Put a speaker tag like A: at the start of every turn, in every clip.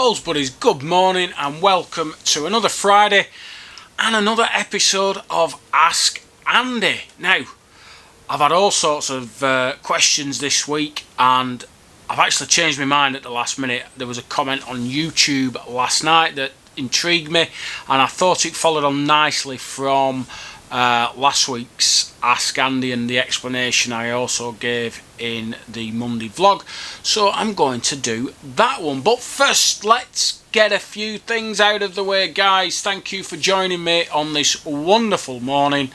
A: Bowls Buddies, good morning and welcome to another Friday and another episode of Ask Andy. Now, I've had all sorts of questions this week and I've actually changed my mind at the last minute. There was a comment on YouTube last night that intrigued me and I thought it followed on nicely from last week's Ask Andy and the explanation I also gave in the Monday vlog, so I'm going to do that one. But first, let's get a few things out of the way, guys. Thank you for joining me on this wonderful morning.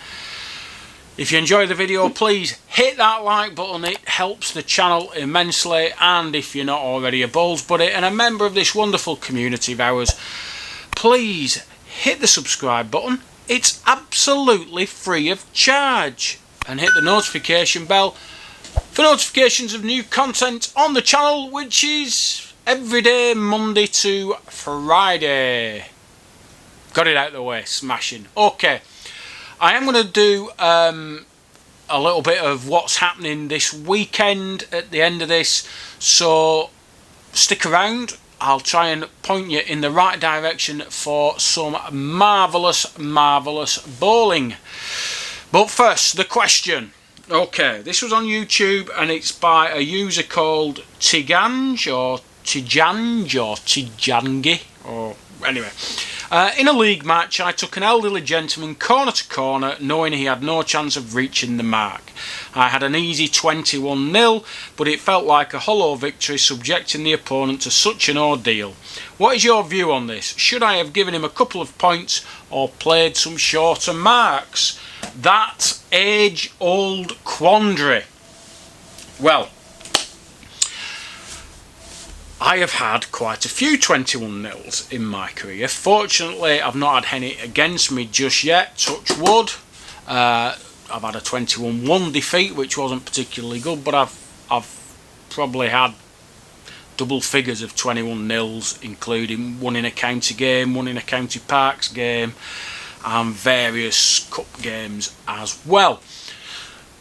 A: If you enjoy the video, please hit that like button. It helps the channel immensely, and if you're not already a Bowls Buddy and a member of this wonderful community of ours, please hit the subscribe button. It's absolutely free of charge, and hit the notification bell for notifications of new content on the channel, which is every day Monday to Friday. Got it out of the way, smashing. Okay, I am going to do a little bit of what's happening this weekend at the end of this, so stick around. I'll try and point you in the right direction for some marvellous bowling. But first, the question. Okay, this was on YouTube and it's by a user called Tijangi, or anyway. In a league match, I took an elderly gentleman corner to corner, knowing he had no chance of reaching the mark. I had an easy 21-0, but it felt like a hollow victory, subjecting the opponent to such an ordeal. What is your view on this? Should I have given him a couple of points or played some shorter marks? That age-old quandary. Well, I have had quite a few 21-0s in my career. Fortunately, I've not had any against me just yet, touch wood. I've had a 21-1 defeat, which wasn't particularly good, but I've probably had double figures of 21-0s, including one in a county game, one in a county parks game, and various cup games as well.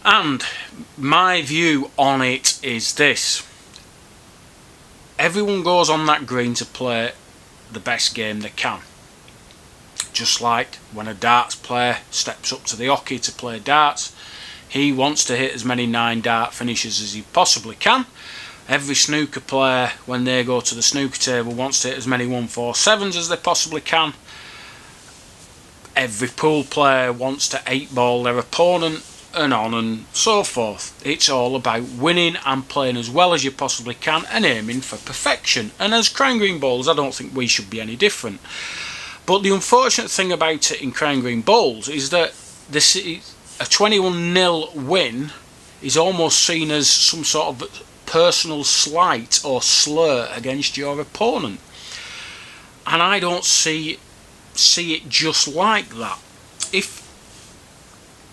A: And my view on it is this. Everyone goes on that green to play the best game they can. Just like when a darts player steps up to the hockey to play darts, he wants to hit as many 9-dart finishes as he possibly can. Every snooker player, when they go to the snooker table, wants to hit as many 1-4-7s as they possibly can. Every pool player wants to 8-ball their opponent, and on and so forth. It's all about winning and playing as well as you possibly can and aiming for perfection. And as Crown Green Bowls, I don't think we should be any different. But the unfortunate thing about it in Crown Green Bowls is that a 21-0 win is almost seen as some sort of personal slight or slur against your opponent. And I don't see it just like that.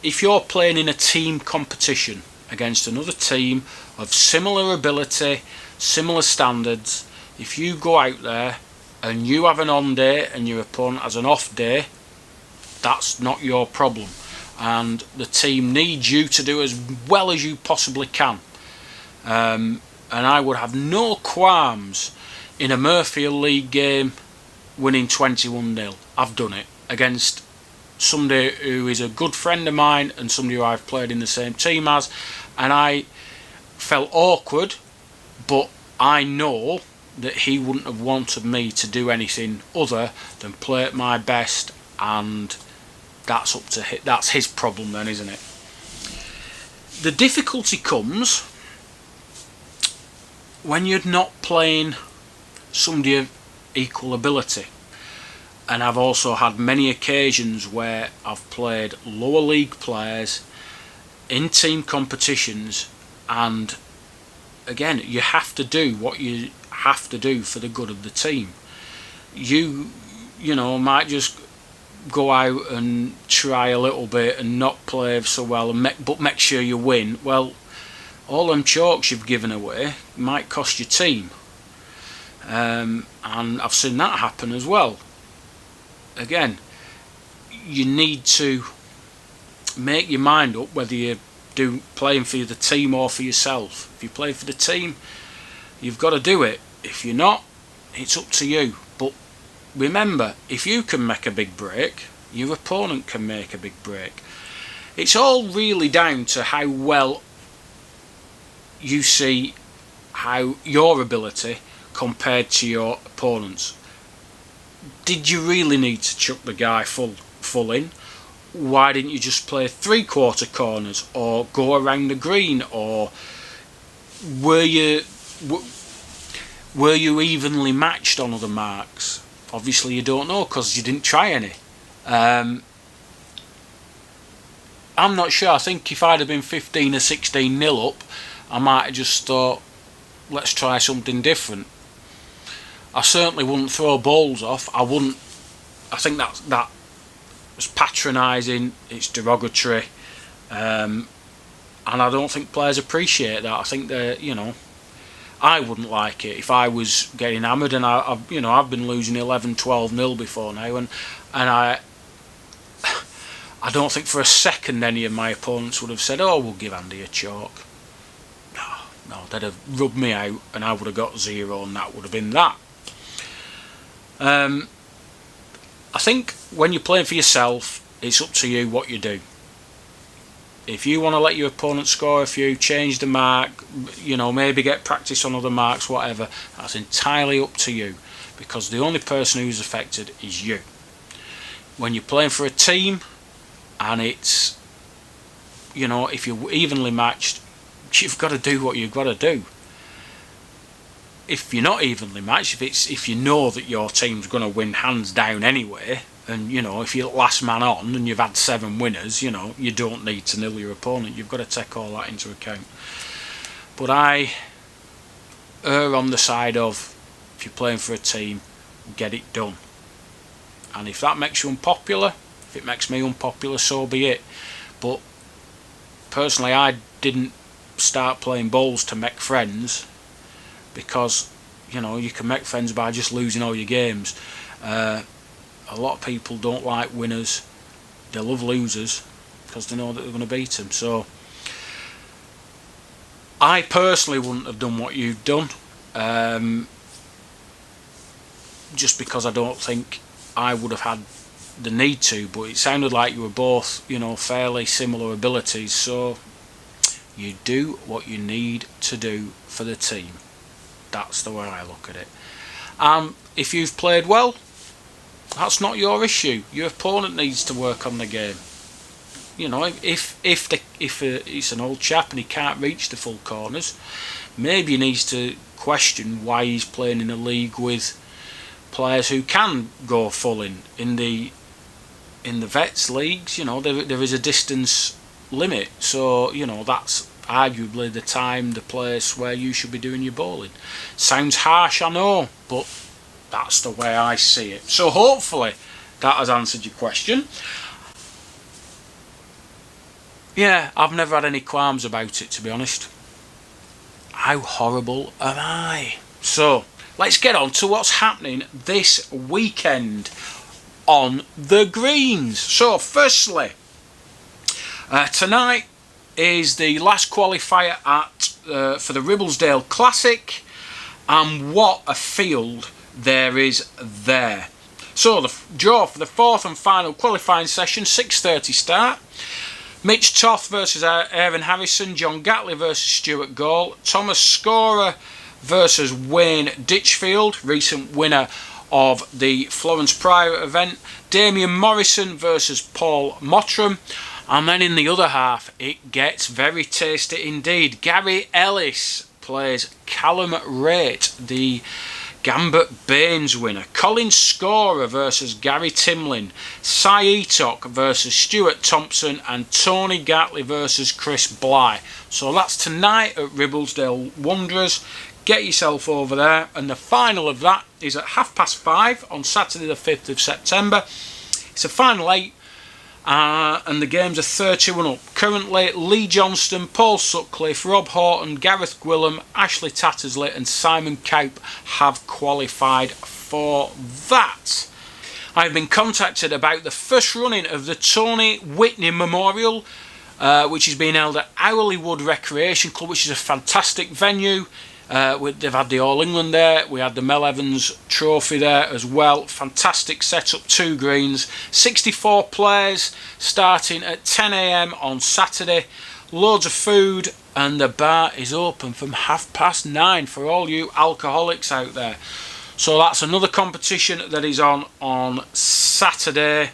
A: If you're playing in a team competition against another team of similar ability, similar standards, if you go out there and you have an on day and your opponent has an off day, that's not your problem. And the team needs you to do as well as you possibly can. And I would have no qualms in a Murphyfield League game winning 21-0. I've done it against somebody who is a good friend of mine and somebody who I've played in the same team as, and I felt awkward, but I know that he wouldn't have wanted me to do anything other than play at my best, and that's up to that's his problem then, isn't it? The difficulty comes when you're not playing somebody of equal ability. And I've also had many occasions where I've played lower league players in team competitions, and again, you have to do what you have to do for the good of the team. You know, might just go out and try a little bit and not play so well, but make sure you win. Well, all them chalks you've given away might cost your team, and I've seen that happen as well. Again, you need to make your mind up whether you're playing for the team or for yourself. If you play for the team, you've got to do it. If you're not, it's up to you. But remember, if you can make a big break, your opponent can make a big break. It's all really down to how well you see how your ability compared to your opponent's. Did you really need to chuck the guy full in? Why didn't you just play 3/4 corners or go around the green? Or were you evenly matched on other marks? Obviously you don't know because you didn't try any. I'm not sure. I think if I'd have been 15 or 16 nil up, I might have just thought, let's try something different. I certainly wouldn't throw balls off. I wouldn't. I think that was patronising. It's derogatory, and I don't think players appreciate that. I think I wouldn't like it if I was getting hammered, and I've been losing 11-12-0 before now, and I don't think for a second any of my opponents would have said, "Oh, we'll give Andy a chalk." No, they'd have rubbed me out, and I would have got 0, and that would have been that. I think when you're playing for yourself, it's up to you what you do. If you want to let your opponent score a few, change the mark, maybe get practice on other marks, whatever, that's entirely up to you, because the only person who's affected is you. When you're playing for a team, and it's, if you're evenly matched, you've got to do what you've got to do. If you're not evenly matched, if you know that your team's going to win hands down anyway, and if you're last man on and you've had 7 winners, you don't need to nil your opponent. You've got to take all that into account. But I err on the side of, if you're playing for a team, get it done. And if that makes you unpopular, if it makes me unpopular, so be it. But personally, I didn't start playing bowls to make friends, because you can make friends by just losing all your games. A lot of people don't like winners. They love losers because they know that they're going to beat them. So I personally wouldn't have done what you've done, just because I don't think I would have had the need to. But it sounded like you were both fairly similar abilities, so you do what you need to do for the team. That's the way I look at it. If you've played well, that's not your issue. Your opponent needs to work on the game. If it's an old chap and he can't reach the full corners, maybe he needs to question why he's playing in a league with players who can go full in the vets leagues. There is a distance limit, so that's arguably the time, the place where you should be doing your bowling. Sounds harsh, I know, but that's the way I see it. So hopefully that has answered your question. Yeah, I've never had any qualms about it, to be honest. How horrible am I? So let's get on to what's happening this weekend on the greens. So firstly, tonight is the last qualifier for the Ribblesdale Classic, and what a field there is there. So the draw for the 4th and final qualifying session, 6:30 start. Mitch Toth versus Aaron Harrison, John Gatley versus Stuart Gall, Thomas Scorer versus Wayne Ditchfield, recent winner of the Florence Pryor event, Damien Morrison versus Paul Mottram. And then in the other half, it gets very tasty indeed. Gary Ellis plays Callum Raitt, the Gambit Baines winner. Colin Scorer versus Gary Timlin. Cy Etok versus Stuart Thompson. And Tony Gatley versus Chris Bly. So that's tonight at Ribblesdale Wanderers. Get yourself over there. And the final of that is at 5:30 on Saturday the 5th of September. It's a final 8. And the games are 31 up. Currently, Lee Johnston, Paul Sutcliffe, Rob Horton, Gareth Gwillam, Ashley Tattersley and Simon Cowpe have qualified for that. I've been contacted about the first running of the Tony Whitney Memorial, which is being held at Owleywood Recreation Club, which is a fantastic venue. They've had the All England there. We had the Mel Evans Trophy there as well. Fantastic setup, 2 greens, 64 players, starting at 10 AM on Saturday. Loads of food, and the bar is open from 9:30 for all you alcoholics out there. So that's another competition that is on Saturday.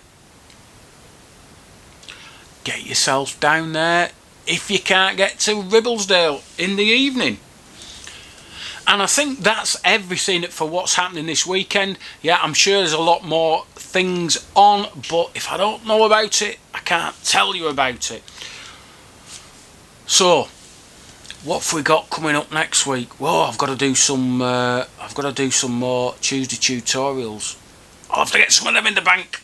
A: Get yourself down there if you can't get to Ribblesdale in the evening. And I think that's everything for what's happening this weekend. Yeah, I'm sure there's a lot more things on, but if I don't know about it, I can't tell you about it. So, what have we got coming up next week? Well, I've got to do some more Tuesday tutorials. I'll have to get some of them in the bank.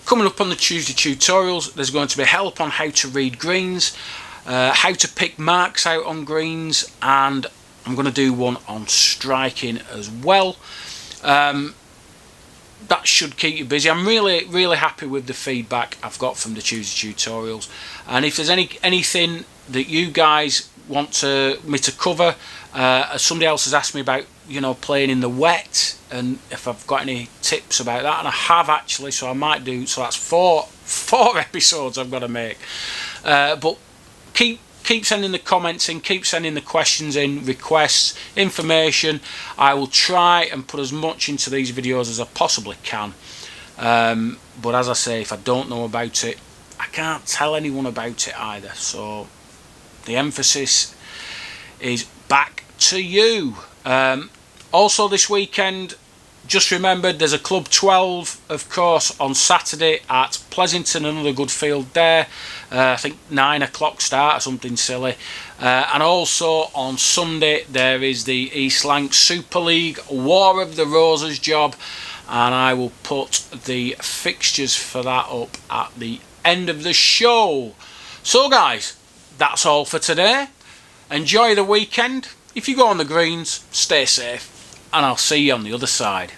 A: Coming up on the Tuesday tutorials, there's going to be help on how to read greens, how to pick marks out on greens, and I'm going to do one on striking as well. That should keep you busy. I'm really happy with the feedback I've got from the Tuesday tutorials, and if there's anything that you guys want me to cover, somebody else has asked me about playing in the wet, and if I've got any tips about that, and I have actually, so I might do. So that's four episodes I've got to make, but keep sending the comments in, keep sending the questions in, requests, information. I will try and put as much into these videos as I possibly can, but as I say, if I don't know about it, I can't tell anyone about it either. So the emphasis is back to you. Also this weekend, just remembered, there's a Club 12, of course, on Saturday at Pleasanton, another good field there. I think 9 o'clock start or something silly. And also on Sunday, there is the East Lancs Super League War of the Roses job, and I will put the fixtures for that up at the end of the show. So guys, that's all for today. Enjoy the weekend. If you go on the greens, stay safe, and I'll see you on the other side.